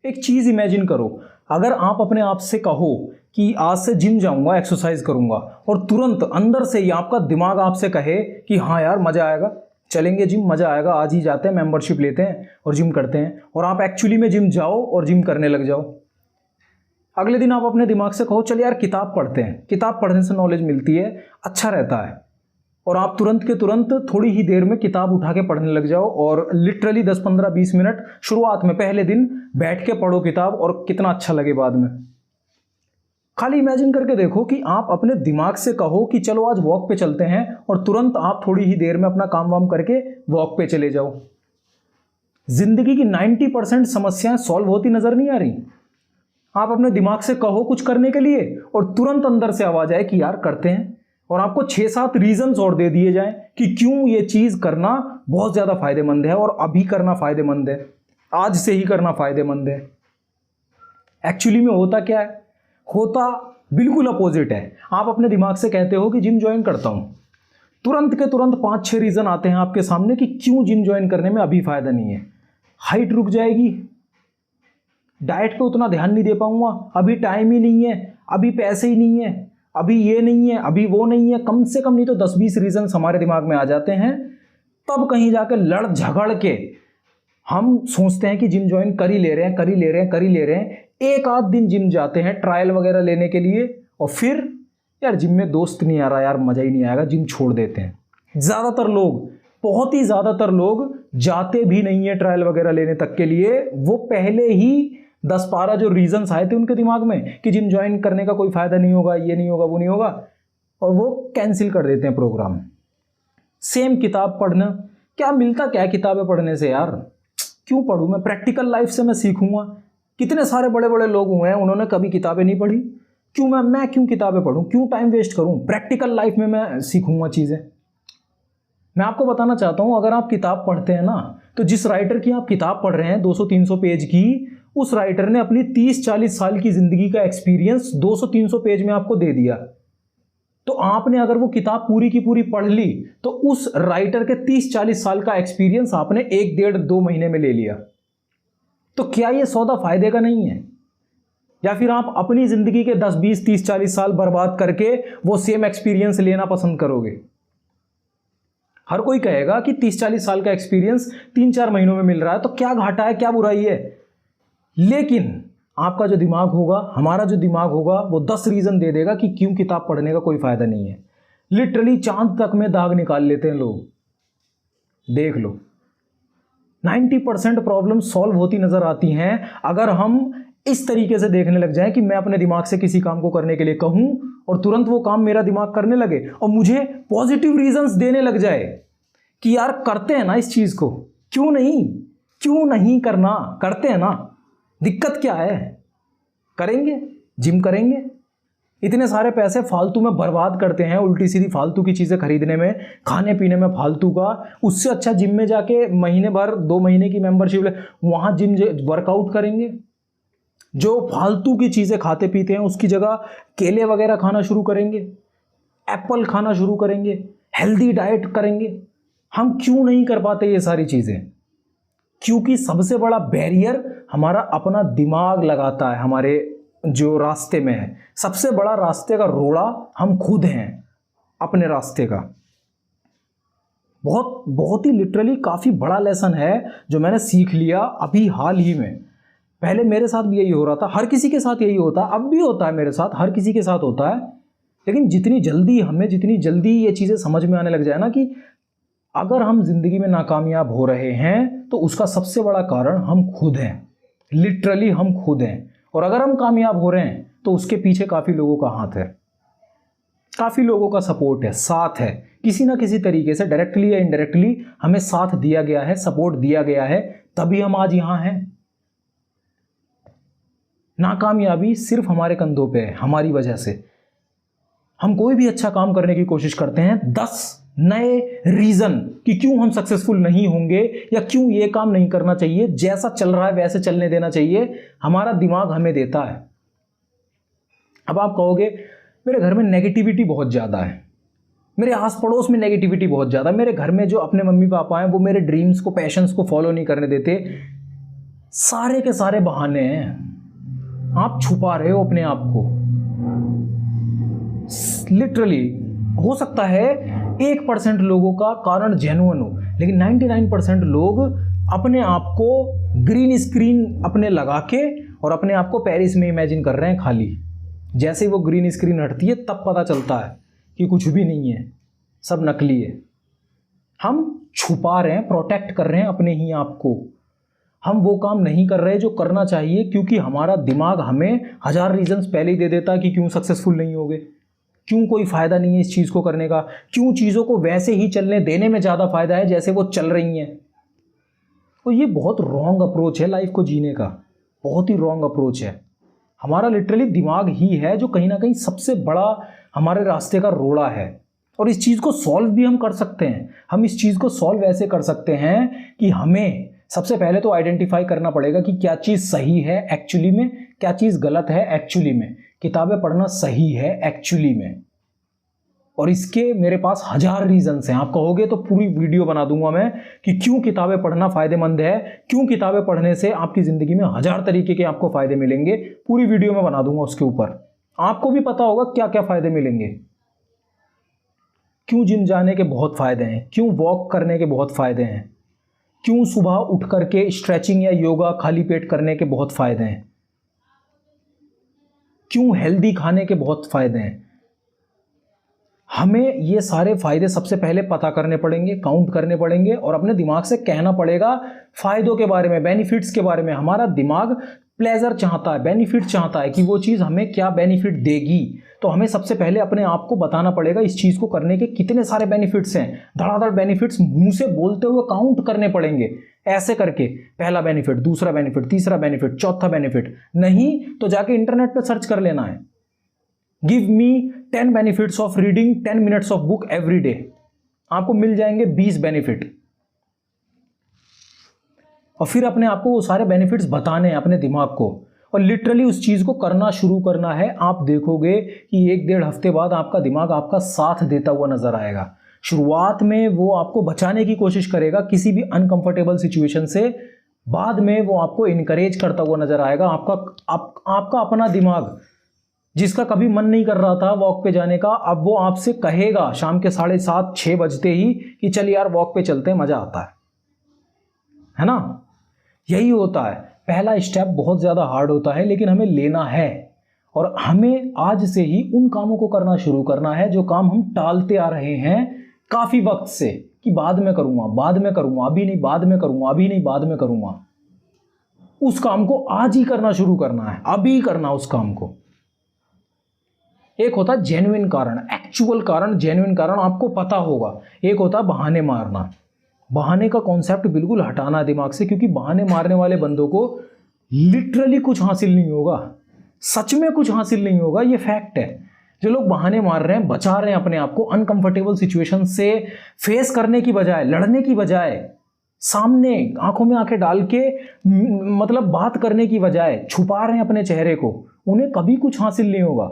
एक चीज़ इमेजिन करो, अगर आप अपने आप से कहो कि आज से जिम जाऊंगा, एक्सरसाइज करूंगा, और तुरंत अंदर से ही आपका दिमाग आपसे कहे कि हाँ यार मज़ा आएगा, चलेंगे जिम, मज़ा आएगा, आज ही जाते हैं, मेंबरशिप लेते हैं और जिम करते हैं, और आप एक्चुअली में जिम जाओ और जिम करने लग जाओ। अगले दिन आप अपने दिमाग से कहो चल यार किताब पढ़ते हैं, किताब पढ़ने से नॉलेज मिलती है, अच्छा रहता है, और आप तुरंत के तुरंत थोड़ी ही देर में किताब उठा के पढ़ने लग जाओ, और लिटरली 10, 15, 20 मिनट शुरुआत में पहले दिन बैठ के पढ़ो किताब, और कितना अच्छा लगे बाद में। खाली इमेजिन करके देखो कि आप अपने दिमाग से कहो कि चलो आज वॉक पे चलते हैं, और तुरंत आप थोड़ी ही देर में अपना काम वाम करके वॉक पे चले जाओ। जिंदगी की 90% समस्याएं सॉल्व होती नजर नहीं आ रही। आप अपने दिमाग से कहो कुछ करने के लिए, और तुरंत अंदर से आवाज आए कि यार करते हैं, और आपको 6-7 रीजंस और दे दिए जाएं कि क्यों ये चीज करना बहुत ज्यादा फायदेमंद है, और अभी करना फायदेमंद है, आज से ही करना फायदेमंद है। एक्चुअली में होता क्या है? होता बिल्कुल अपोजिट है। आप अपने दिमाग से कहते हो कि जिम ज्वाइन करता हूं, तुरंत के तुरंत 5-6 रीजन आते हैं आपके सामने कि क्यों जिम ज्वाइन करने में अभी फायदा नहीं है। हाइट रुक जाएगी, डाइट पे उतना ध्यान नहीं दे पाऊंगा, अभी टाइम ही नहीं है, अभी पैसे ही नहीं है, अभी ये नहीं है, अभी वो नहीं है, कम से कम नहीं तो 10-20 रीजन हमारे दिमाग में आ जाते हैं। तब कहीं जाके लड़ झगड़ के हम सोचते हैं कि जिम ज्वाइन कर ही ले रहे हैं, कर ही ले रहे हैं, कर ही ले रहे हैं। एक आध दिन जिम जाते हैं ट्रायल वगैरह लेने के लिए, और फिर यार जिम में दोस्त नहीं आ रहा, यार मजा ही नहीं आएगा, जिम छोड़ देते हैं। ज़्यादातर लोग, बहुत ही ज़्यादातर लोग जाते भी नहीं है ट्रायल वगैरह लेने तक के लिए। वो पहले ही 10-12 जो रीजंस आए थे उनके दिमाग में कि जिम ज्वाइन करने का कोई फायदा नहीं होगा, ये नहीं होगा, वो नहीं होगा, और वो कैंसिल कर देते हैं प्रोग्राम। सेम किताब पढ़ना, क्या मिलता क्या है किताबें पढ़ने से यार? क्यों पढ़ूं मैं? प्रैक्टिकल लाइफ से मैं सीखूंगा। कितने सारे बड़े बड़े लोग हुए हैं, उन्होंने कभी किताबें नहीं पढ़ी, क्यों मैं क्यों किताबें पढूं, क्यों टाइम वेस्ट करूं? प्रैक्टिकल लाइफ में मैं सीखूंगा चीजें। मैं आपको बताना चाहता हूं, अगर आप किताब पढ़ते हैं ना, तो जिस राइटर की आप किताब पढ़ रहे हैं 200-300 पेज की, उस राइटर ने अपनी 30-40 साल की जिंदगी का एक्सपीरियंस 200-300 पेज में आपको दे दिया। तो आपने अगर वो किताब पूरी की पूरी पढ़ ली, तो उस राइटर के 30-40 साल का एक्सपीरियंस आपने 1-1.5-2 महीने में ले लिया। तो क्या ये सौदा फायदे का नहीं है? या फिर आप अपनी जिंदगी के 10, 20, 30, 40 साल बर्बाद करके वो सेम एक्सपीरियंस लेना पसंद करोगे? हर कोई कहेगा कि 30-40 साल का एक्सपीरियंस 3-4 महीनों में मिल रहा है, तो क्या घाटा है, क्या बुराई है। लेकिन आपका जो दिमाग होगा, हमारा जो दिमाग होगा, वो 10 रीजन दे देगा कि क्यों किताब पढ़ने का कोई फायदा नहीं है। लिटरली चांद तक में दाग निकाल लेते हैं लोग, देख लो। 90% प्रॉब्लम सॉल्व होती नजर आती हैं अगर हम इस तरीके से देखने लग जाएं कि मैं अपने दिमाग से किसी काम को करने के लिए कहूं, और तुरंत वो काम मेरा दिमाग करने लगे, और मुझे पॉजिटिव रीजंस देने लग जाए कि यार करते हैं ना इस चीज को, क्यों नहीं करना, करते हैं ना, दिक्कत क्या है, करेंगे, जिम करेंगे। इतने सारे पैसे फालतू में बर्बाद करते हैं, उल्टी सीधी फालतू की चीजें खरीदने में, खाने पीने में फालतू का। उससे अच्छा जिम में जाके महीने भर, 2 महीने की मेंबरशिप ले, वहां जिम वर्कआउट करेंगे। जो फालतू की चीजें खाते पीते हैं उसकी जगह केले वगैरह खाना शुरू करेंगे, एप्पल खाना शुरू करेंगे, हेल्दी डाइट करेंगे। हम क्यों नहीं कर पाते ये सारी चीजें? क्योंकि सबसे बड़ा बैरियर हमारा अपना दिमाग लगाता है हमारे जो रास्ते में है। सबसे बड़ा रास्ते का रोड़ा हम खुद हैं, अपने रास्ते का। बहुत ही लिटरली काफी बड़ा लेसन है जो मैंने सीख लिया अभी हाल ही में। पहले मेरे साथ भी यही हो रहा था, हर किसी के साथ यही होता है, अब भी होता है मेरे साथ, हर किसी के साथ होता है। लेकिन जितनी जल्दी ये चीजें समझ में आने लग जाए ना कि अगर हम जिंदगी में नाकामयाब हो रहे हैं तो उसका सबसे बड़ा कारण हम खुद हैं, लिटरली हम खुद हैं। और अगर हम कामयाब हो रहे हैं तो उसके पीछे काफी लोगों का हाथ है, काफी लोगों का सपोर्ट है, साथ है, किसी ना किसी तरीके से डायरेक्टली या इनडायरेक्टली हमें साथ दिया गया है, सपोर्ट दिया गया है, तभी हम आज यहां हैं। नाकामयाबी सिर्फ हमारे कंधों पे है, हमारी वजह से। हम कोई भी अच्छा काम करने की कोशिश करते हैं, 10 नए रीजन कि क्यों हम सक्सेसफुल नहीं होंगे या क्यों ये काम नहीं करना चाहिए, जैसा चल रहा है वैसे चलने देना चाहिए, हमारा दिमाग हमें देता है। अब आप कहोगे मेरे घर में नेगेटिविटी बहुत ज़्यादा है, मेरे आस पड़ोस में नेगेटिविटी बहुत ज़्यादा, मेरे घर में जो अपने मम्मी पापा हैं वो मेरे ड्रीम्स को, पैशंस को फॉलो नहीं करने देते। सारे के सारे बहाने हैं, आप छुपा रहे हो अपने आप को। लिटरली हो सकता है 1% लोगों का कारण जेन्युइन हो, लेकिन 99% लोग अपने आप को ग्रीन स्क्रीन अपने लगा के और अपने आप को पेरिस में इमेजिन कर रहे हैं खाली। जैसे ही वो ग्रीन स्क्रीन हटती है तब पता चलता है कि कुछ भी नहीं है, सब नकली है। हम छुपा रहे हैं, प्रोटेक्ट कर रहे हैं अपने ही आप को। हम वो काम नहीं कर रहे जो करना चाहिए, क्योंकि हमारा दिमाग हमें 1000 रीजंस पहले ही दे देता है कि क्यों सक्सेसफुल नहीं होगे, क्यों कोई फ़ायदा नहीं है इस चीज़ को करने का, क्यों चीज़ों को वैसे ही चलने देने में ज़्यादा फ़ायदा है जैसे वो चल रही हैं। तो ये बहुत रॉन्ग अप्रोच है लाइफ को जीने का, बहुत ही रॉन्ग अप्रोच है। हमारा लिटरली दिमाग ही है जो कहीं ना कहीं सबसे बड़ा हमारे रास्ते का रोड़ा है। और इस चीज़ को सॉल्व भी हम कर सकते हैं। हम इस चीज़ को सॉल्व ऐसे कर सकते हैं कि हमें सबसे पहले तो आइडेंटिफाई करना पड़ेगा कि क्या चीज़ सही है एक्चुअली में, क्या चीज़ गलत है एक्चुअली में। किताबें पढ़ना सही है एक्चुअली में, और इसके मेरे पास 1000 रीजंस हैं। आप कहोगे तो पूरी वीडियो बना दूंगा मैं कि क्यों किताबें पढ़ना फ़ायदेमंद है, क्यों किताबें पढ़ने से आपकी ज़िंदगी में 1000 तरीके के आपको फ़ायदे मिलेंगे। पूरी वीडियो में बना दूंगा उसके ऊपर, आपको भी पता होगा क्या क्या फ़ायदे मिलेंगे। क्यों जिम जाने के बहुत फ़ायदे हैं, क्यों वॉक करने के बहुत फ़ायदे हैं, क्यों सुबह उठ करके स्ट्रेचिंग या योगा खाली पेट करने के बहुत फ़ायदे हैं, क्यों हेल्दी खाने के बहुत फ़ायदे हैं। हमें ये सारे फ़ायदे सबसे पहले पता करने पड़ेंगे, काउंट करने पड़ेंगे और अपने दिमाग से कहना पड़ेगा फ़ायदों के बारे में, बेनिफिट्स के बारे में। हमारा दिमाग प्लेजर चाहता है, बेनिफिट चाहता है कि वो चीज़ हमें क्या बेनिफिट देगी। तो हमें सबसे पहले अपने आप को बताना पड़ेगा इस चीज़ को करने के कितने सारे बेनिफिट्स हैं। धड़ाधड़ बेनिफिट्स मुंह से बोलते हुए काउंट करने पड़ेंगे, ऐसे करके पहला बेनिफिट, दूसरा बेनिफिट, तीसरा बेनिफिट, चौथा बेनिफिट। नहीं तो जाके इंटरनेट पर सर्च कर लेना है, give me 10 benefits of reading 10 minutes of book every day. आपको मिल जाएंगे 20 बेनिफिट, और फिर अपने आप को वो सारे बेनिफिट्स बताने हैं अपने दिमाग को, और लिटरली उस चीज़ को करना शुरू करना है। आप देखोगे कि 1-1.5 हफ्ते बाद आपका दिमाग आपका साथ देता हुआ नजर आएगा। शुरुआत में वो आपको बचाने की कोशिश करेगा किसी भी अनकंफर्टेबल सिचुएशन से, बाद में वो आपको इनकरेज करता हुआ नजर आएगा। आपका अपना दिमाग जिसका कभी मन नहीं कर रहा था वॉक पे जाने का, अब वो आपसे कहेगा शाम के 7:30-6 बजते ही कि चल यार वॉक पे चलते हैं, मजा आता है ना। यही होता है। पहला स्टेप बहुत ज़्यादा हार्ड होता है, लेकिन हमें लेना है, और हमें आज से ही उन कामों को करना शुरू करना है जो काम हम टालते आ रहे हैं काफ़ी वक्त से, कि बाद में करूँगा, बाद में करूँगा, अभी नहीं, बाद में करूँगा, अभी नहीं, बाद में करूँगा। उस काम को आज ही करना शुरू करना है, अभी करना उस काम को। एक होता है जेन्युइन कारण, एक्चुअल कारण, जेन्युइन कारण आपको पता होगा। एक होता है बहाने मारना। बहाने का कॉन्सेप्ट बिल्कुल हटाना दिमाग से, क्योंकि बहाने मारने वाले बंदों को लिटरली कुछ हासिल नहीं होगा, सच में कुछ हासिल नहीं होगा, ये फैक्ट है। जो लोग बहाने मार रहे हैं, बचा रहे हैं अपने आप को अनकंफर्टेबल सिचुएशन से फेस करने की बजाय, लड़ने की बजाय, सामने आंखों में आंखें डाल के मतलब बात करने की बजाय छुपा रहे हैं अपने चेहरे को, उन्हें कभी कुछ हासिल नहीं होगा,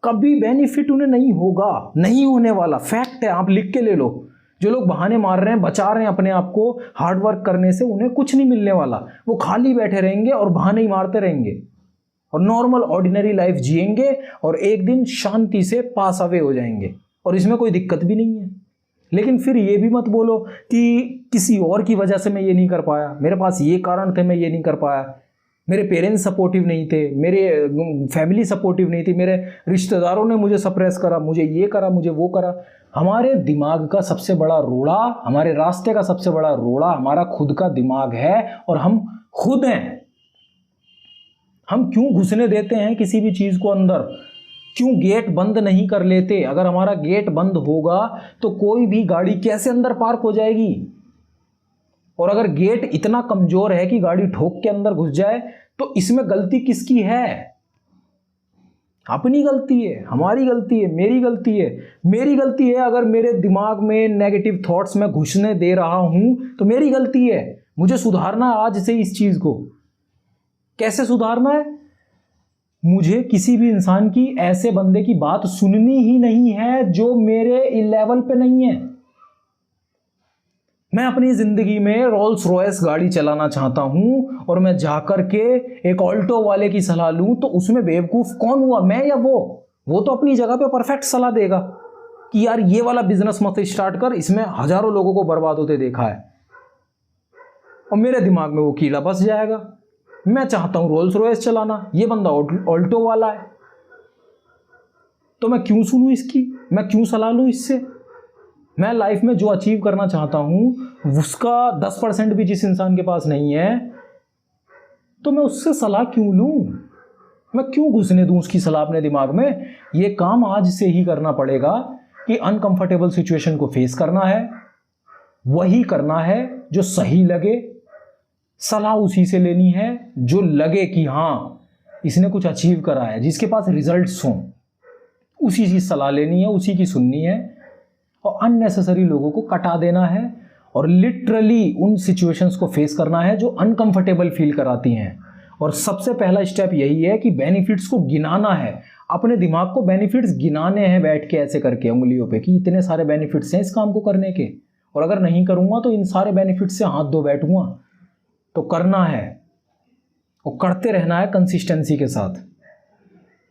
कभी बेनिफिट उन्हें नहीं होगा, नहीं होने वाला, फैक्ट है। आप लिख के ले लो। जो लोग बहाने मार रहे हैं, बचा रहे हैं अपने आप को हार्ड वर्क करने से, उन्हें कुछ नहीं मिलने वाला। वो खाली बैठे रहेंगे और बहाने ही मारते रहेंगे और नॉर्मल ऑर्डिनरी लाइफ जिएंगे, और एक दिन शांति से पास अवे हो जाएंगे, और इसमें कोई दिक्कत भी नहीं है। लेकिन फिर ये भी मत बोलो कि किसी और की वजह से मैं ये नहीं कर पाया, मेरे पास ये कारण थे मैं ये नहीं कर पाया, मेरे पेरेंट्स सपोर्टिव नहीं थे, मेरे फैमिली सपोर्टिव नहीं थी, मेरे रिश्तेदारों ने मुझे सप्रेस करा, मुझे ये करा, मुझे वो करा। हमारे दिमाग का सबसे बड़ा रोड़ा, हमारे रास्ते का सबसे बड़ा रोड़ा हमारा खुद का दिमाग है, और हम खुद हैं। हम क्यों घुसने देते हैं किसी भी चीज़ को अंदर, क्यों गेट बंद नहीं कर लेते। अगर हमारा गेट बंद होगा तो कोई भी गाड़ी कैसे अंदर पार्क हो जाएगी, और अगर गेट इतना कमजोर है कि गाड़ी ठोक के अंदर घुस जाए, तो इसमें गलती किसकी है? अपनी गलती है, हमारी गलती है, मेरी गलती है। मेरी गलती है अगर मेरे दिमाग में नेगेटिव थॉट्स में घुसने दे रहा हूं, तो मेरी गलती है। मुझे सुधारना आज से इस चीज को। कैसे सुधारना है? मुझे किसी भी इंसान की, ऐसे बंदे की बात सुननी ही नहीं है जो मेरे लेवल पे नहीं है। मैं अपनी ज़िंदगी में रोल्स रॉयस गाड़ी चलाना चाहता हूँ और मैं जाकर के एक ऑल्टो वाले की सलाह लूँ, तो उसमें बेवकूफ़ कौन हुआ, मैं या वो तो अपनी जगह पे परफेक्ट सलाह देगा कि यार ये वाला बिजनेस मत स्टार्ट कर, इसमें हज़ारों लोगों को बर्बाद होते देखा है। और मेरे दिमाग में वो कीड़ा बस जाएगा। मैं चाहता हूँ रोल्स रॉयस चलाना, ये बंदा ऑल्टो वाला है, तो मैं क्यों सुनूँ इसकी, मैं क्यों सलाह लूँ इससे। मैं लाइफ में जो अचीव करना चाहता हूँ उसका 10% भी जिस इंसान के पास नहीं है, तो मैं उससे सलाह क्यों लूँ, मैं क्यों घुसने दूँ उसकी सलाह अपने दिमाग में। ये काम आज से ही करना पड़ेगा कि अनकंफर्टेबल सिचुएशन को फेस करना है, वही करना है जो सही लगे, सलाह उसी से लेनी है जो लगे कि हाँ इसने कुछ अचीव करा है, जिसके पास रिजल्ट्स हों, उसी की सलाह लेनी है, उसी की सुननी है, और अननेसेसरी लोगों को कटा देना है और लिटरली उन सिचुएशंस को फेस करना है जो अनकंफर्टेबल फील कराती हैं। और सबसे पहला स्टेप यही है कि बेनिफिट्स को गिनाना है, अपने दिमाग को बेनिफिट्स गिनाने हैं बैठ के ऐसे करके उंगलियों पे कि इतने सारे बेनिफिट्स हैं इस काम को करने के, और अगर नहीं करूँगा तो इन सारे बेनिफिट्स से हाथ धो बैठूँगा। तो करना है और करते रहना है कंसिस्टेंसी के साथ,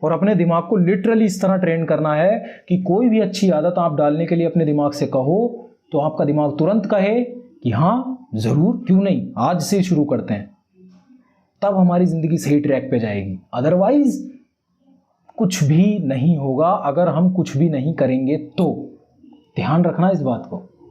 और अपने दिमाग को लिटरली इस तरह ट्रेन करना है कि कोई भी अच्छी आदत आप डालने के लिए अपने दिमाग से कहो तो आपका दिमाग तुरंत कहे कि हाँ ज़रूर, क्यों नहीं, आज से शुरू करते हैं। तब हमारी ज़िंदगी सही ट्रैक पे जाएगी। अदरवाइज कुछ भी नहीं होगा अगर हम कुछ भी नहीं करेंगे तो। ध्यान रखना इस बात को।